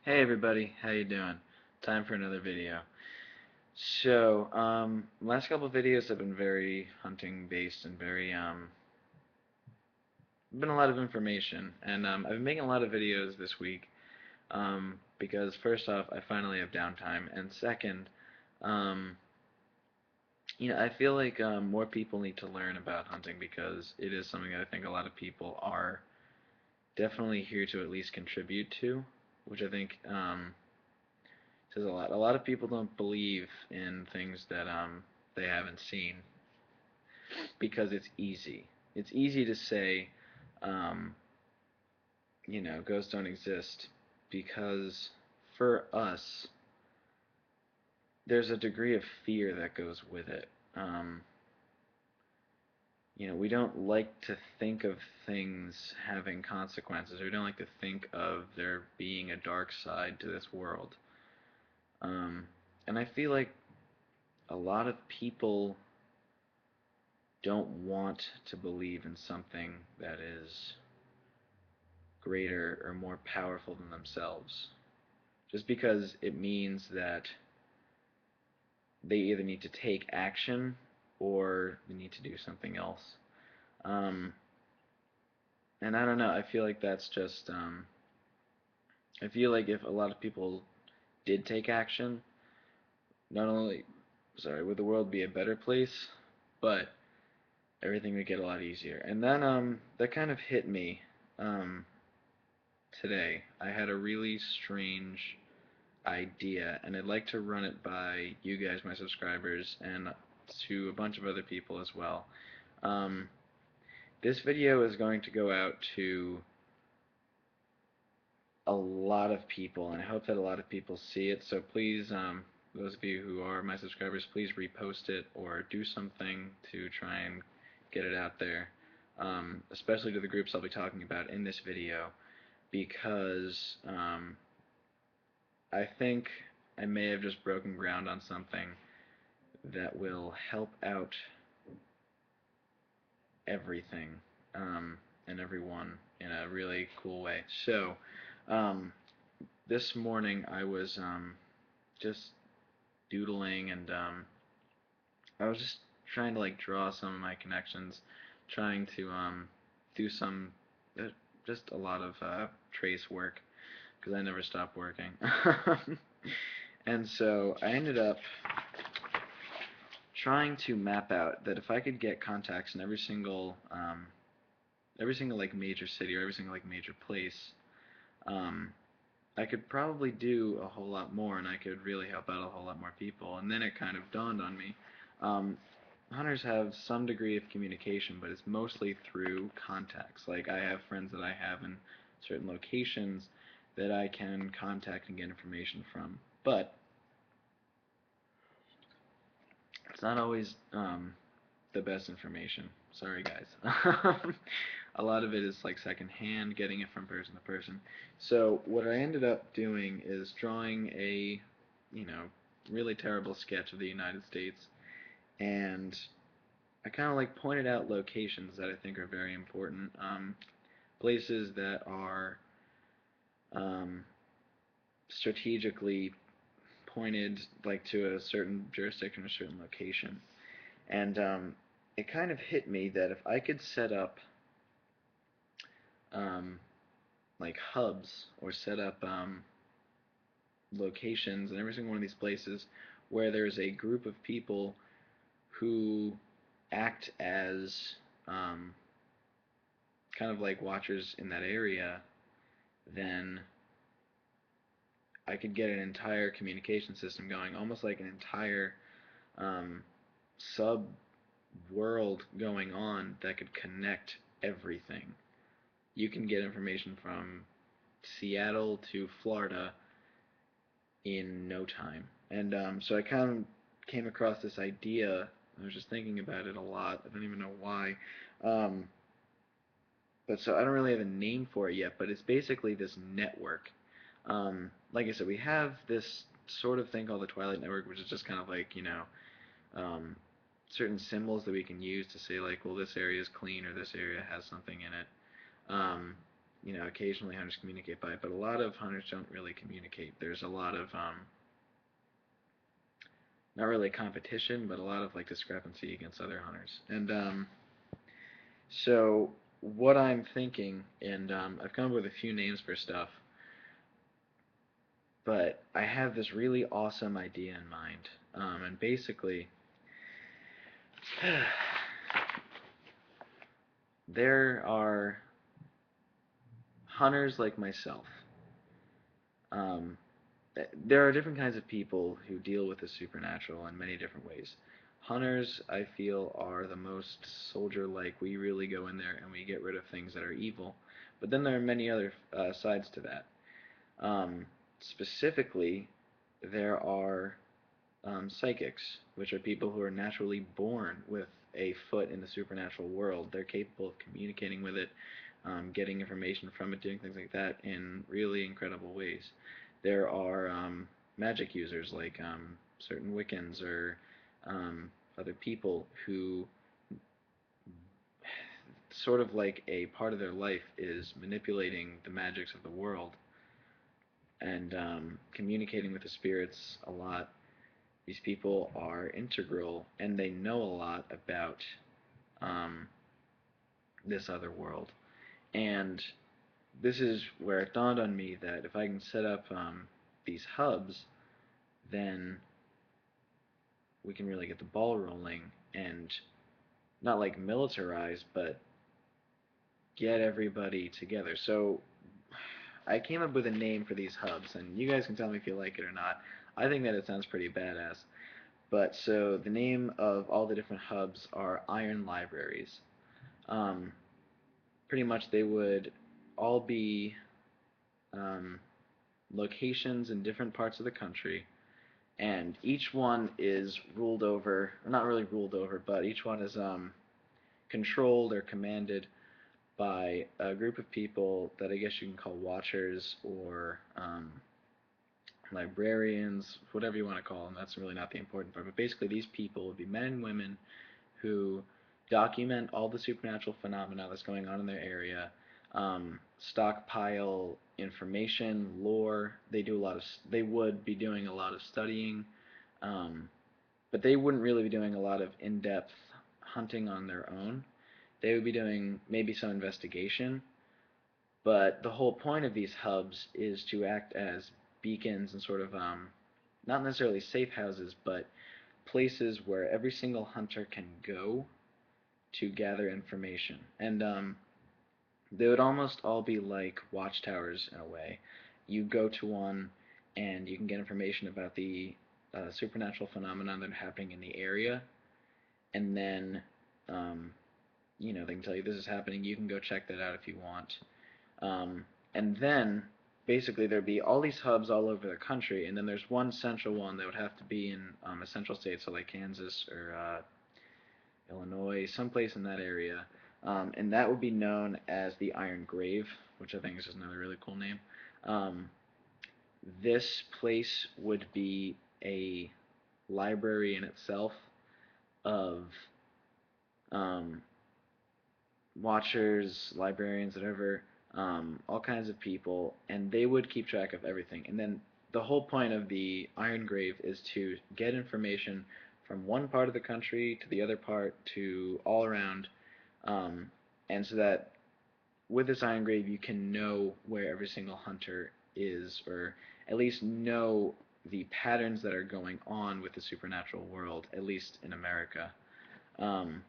Hey everybody, how you doing? Time for another video. So, last couple of videos have been very hunting based and very, been a lot of information. And I've been making a lot of videos this week, because first off, I finally have downtime, and second, um, I feel like more people need to learn about hunting because it is something that I think a lot of people are definitely here to at least contribute to, which I think says a lot. A lot of people don't believe in things that they haven't seen because it's easy. It's easy to say, um, ghosts don't exist because for us, there's a degree of fear that goes with it. Um, we don't like to think of things having consequences. We don't like to think of there being a dark side to this world. Um, and I feel like a lot of people don't want to believe in something that is greater or more powerful than themselves. Just because it means that they either need to take action or they need to do something else. Um, and I don't know, I feel like that's just, I feel like if a lot of people did take action, not only, sorry, would the world be a better place, but everything would get a lot easier. And then, that kind of hit me, um, today. I had a really strange idea, and I'd like to run it by you guys, my subscribers, and to a bunch of other people as well. Um, this video is going to go out to a lot of people, and I hope that a lot of people see it. So please, those of you who are my subscribers, please repost it or do something to try and get it out there, especially to the groups I'll be talking about in this video, because I think I may have just broken ground on something that will help out everything, and everyone in a really cool way. So, um, this morning I was just doodling, and I was just trying to like draw some of my connections, trying to do some uh, just a lot of trace work because I never stop working. And so I ended up trying to map out that if I could get contacts in every single like major city or every single like major place, um, I could probably do a whole lot more, and I could really help out a whole lot more people. And then it kind of dawned on me. Um, Hunters have some degree of communication, but it's mostly through contacts. Like I have friends that I have in certain locations that I can contact and get information from. But it's not always the best information. Sorry, guys. A lot of it is like secondhand, getting it from person to person. So what I ended up doing is drawing a, you know, really terrible sketch of the United States, and I kind of like pointed out locations that I think are very important, places that are um, strategically pointed like to a certain jurisdiction or a certain location. And it kind of hit me that if I could set up um, like hubs or set up locations in every single one of these places where there's a group of people who act as um, kind of like watchers in that area, then I could get an entire communication system going, almost like an entire um, sub world going on that could connect everything. You can get information from Seattle to Florida in no time. And so I kind of came across this idea. I was just thinking about it a lot. I don't even know why. Um, but so I don't really have a name for it yet, but it's basically this network. Like I said, we have this sort of thing called the Twilight Network, which is just kind of like, um, certain symbols that we can use to say like, well, this area is clean or this area has something in it. Um, occasionally hunters communicate by, but a lot of hunters don't really communicate. There's a lot of not really competition, but a lot of like discrepancy against other hunters. And so what I'm thinking, and I've come up with a few names for stuff, but I have this really awesome idea in mind. And basically, there are hunters like myself. Um, there are different kinds of people who deal with the supernatural in many different ways. Hunters, I feel, are the most soldier-like. We really go in there and we get rid of things that are evil. But then there are many other sides to that. Specifically, there are psychics, which are people who are naturally born with a foot in the supernatural world. They're capable of communicating with it, getting information from it, doing things like that in really incredible ways. There are magic users like certain Wiccans or other people who sort of like a part of their life is manipulating the magics of the world and communicating with the spirits a lot. These people are integral and they know a lot about um, this other world. And this is where it dawned on me that if I can set up these hubs, then we can really get the ball rolling and not like militarize, but get everybody together. So I came up with a name for these hubs, and you guys can tell me if you like it or not. I think that it sounds pretty badass. But so the name of all the different hubs are Iron Libraries. Um, Pretty much they would all be um, locations in different parts of the country, and each one is ruled over, or not really ruled over, but each one is controlled or commanded by a group of people that I guess you can call watchers or librarians, whatever you want to call them. That's really not the important part. But basically, these people would be men and women who document all the supernatural phenomena that's going on in their area, stockpile information, lore. They would be doing a lot of studying, um, but they wouldn't really be doing a lot of in-depth hunting on their own. They would be doing maybe some investigation, but the whole point of these hubs is to act as beacons and sort of not necessarily safe houses, but places where every single hunter can go to gather information. And they would almost all be like watchtowers in a way. You go to one and you can get information about the supernatural phenomenon that are happening in the area, and then um, they can tell you this is happening. You can go check that out if you want. And then basically there'd be all these hubs all over the country, and then there's one central one that would have to be in a central state, so like Kansas or Illinois, someplace in that area. And that would be known as the Iron Grave, which I think is just another really cool name. Um, this place would be a library in itself of um, watchers, librarians, whatever, all kinds of people, and they would keep track of everything. And then the whole point of the Iron Grave is to get information from one part of the country to the other part to all around, um, and so that with this Iron Grave you can know where every single hunter is, or at least know the patterns that are going on with the supernatural world, at least in America. Um,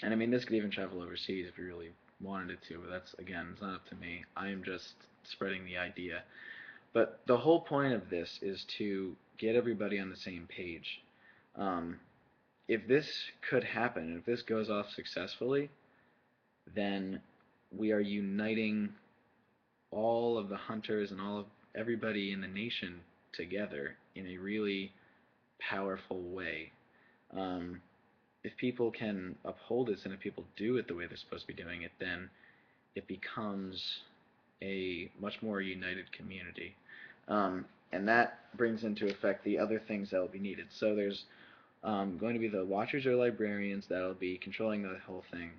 and I mean, this could even travel overseas if you really wanted it to, but that's, again, it's not up to me. I am just spreading the idea. But the whole point of this is to get everybody on the same page. Um, if this could happen, if this goes off successfully, then we are uniting all of the hunters and all of everybody in the nation together in a really powerful way. Um, if people can uphold this and if people do it the way they're supposed to be doing it, then it becomes a much more united community. And that brings into effect the other things that will be needed. So there's going to be the watchers or librarians that will be controlling the whole thing.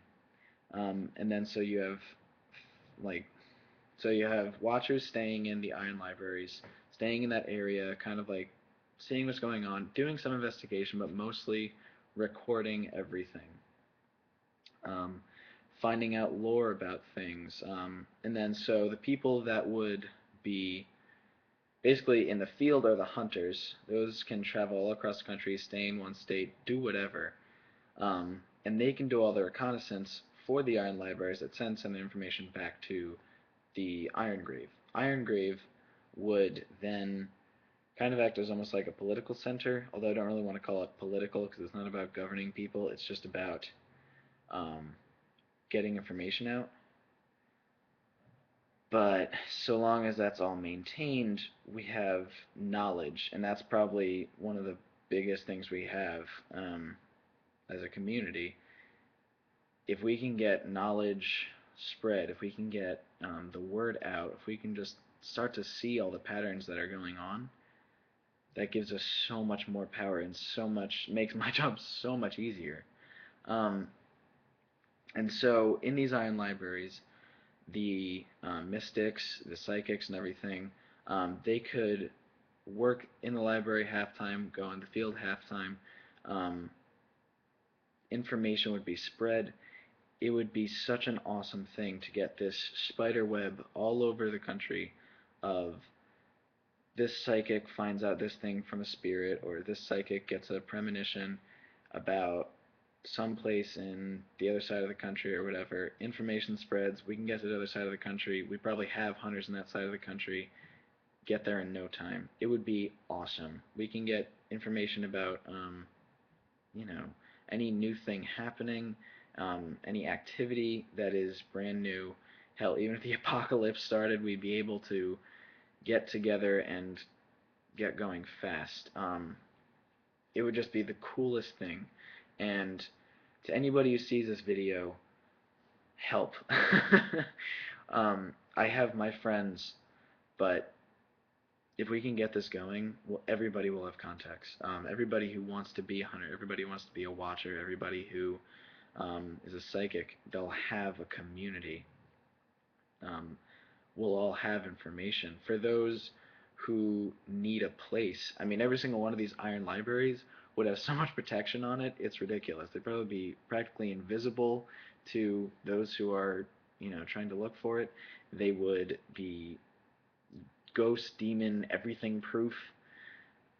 And then so you have like So you have watchers staying in the iron libraries, staying in that area, kind of like seeing what's going on, doing some investigation, but mostly recording everything, um, finding out lore about things, and then so the people that would be basically in the field are the hunters. Those can travel all across the country, stay in one state, do whatever, and they can do all the reconnaissance for the iron libraries that send some information back to the Iron Grave. Iron Grave would then kind of act as almost like a political center, although I don't really want to call it political because it's not about governing people, it's just about um, getting information out. But so long as that's all maintained, we have knowledge, and that's probably one of the biggest things we have as a community. If we can get knowledge spread, if we can get the word out, if we can just start to see all the patterns that are going on, that gives us so much more power and so much makes my job so much easier. Um, and so in these iron libraries, the mystics, the psychics, and everything, they could work in the library half time, go in the field half time. Um, Information would be spread. It would be such an awesome thing to get this spider web all over the country of this psychic finds out this thing from a spirit, or this psychic gets a premonition about some place in the other side of the country or whatever. Information spreads. We can get to the other side of the country. We probably have hunters in that side of the country. Get there in no time. It would be awesome. We can get information about, you know, any new thing happening, any activity that is brand new. Hell, even if the apocalypse started, we'd be able to get together and get going fast. It would just be the coolest thing. And to anybody who sees this video, help. I have my friends, but if we can get this going, well, everybody will have contacts. Everybody who wants to be a hunter, everybody who wants to be a watcher, everybody who is a psychic, they'll have a community. Um, we'll all have information. For those who need a place, I mean, every single one of these iron libraries would have so much protection on it, it's ridiculous. They'd probably be practically invisible to those who are, trying to look for it. They would be ghost, demon, everything proof.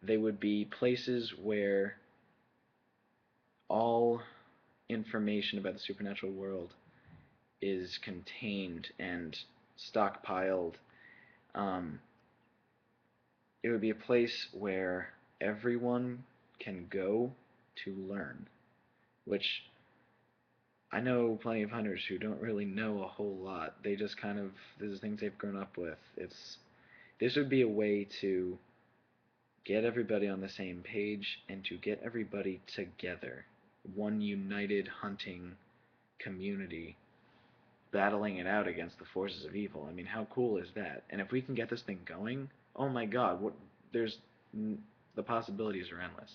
They would be places where all information about the supernatural world is contained and stockpiled. Um, it would be a place where everyone can go to learn, which I know plenty of hunters who don't really know a whole lot. They just kind of, this is things they've grown up with. This would be a way to get everybody on the same page and to get everybody together. One united hunting community battling it out against the forces of evil. I mean, how cool is that? And if we can get this thing going, oh my God, there's the possibilities are endless.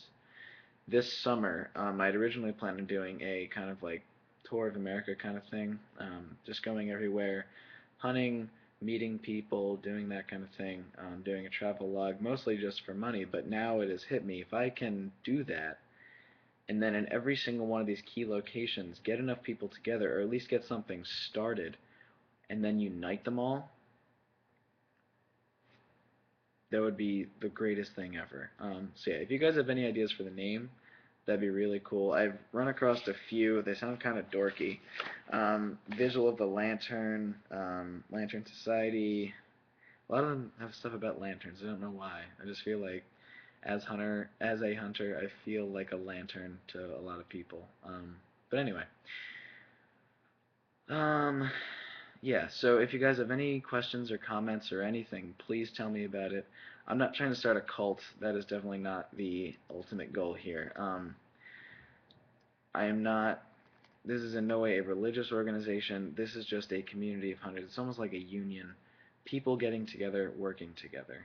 This summer, I'd originally planned on doing a kind of like tour of America kind of thing, just going everywhere, hunting, meeting people, doing that kind of thing, doing a travel log, mostly just for money. But now it has hit me. If I can do that, and then in every single one of these key locations, get enough people together, or at least get something started, and then unite them all, that would be the greatest thing ever. So yeah, if you guys have any ideas for the name, that'd be really cool. I've run across a few. They sound kind of dorky. Visual of the Lantern, Lantern Society. A lot of them have stuff about lanterns. I don't know why. I just feel like as a hunter, I feel like a lantern to a lot of people. But anyway, um, yeah. So if you guys have any questions or comments or anything, please tell me about it. I'm not trying to start a cult. That is definitely not the ultimate goal here. I am not. This is in no way a religious organization. This is just a community of hunters. It's almost like a union. People getting together, working together.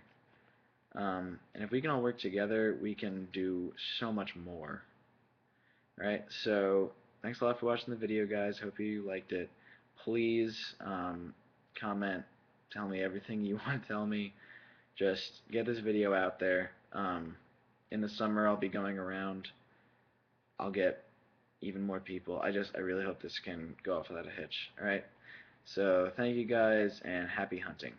And if we can all work together, we can do so much more. Right? So, thanks a lot for watching the video, guys. Hope you liked it. Please comment, Tell me everything you want to tell me. Just get this video out there. In the summer, I'll be going around. I'll get even more people. I really hope this can go off without a hitch. All right. So thank you guys, and happy hunting.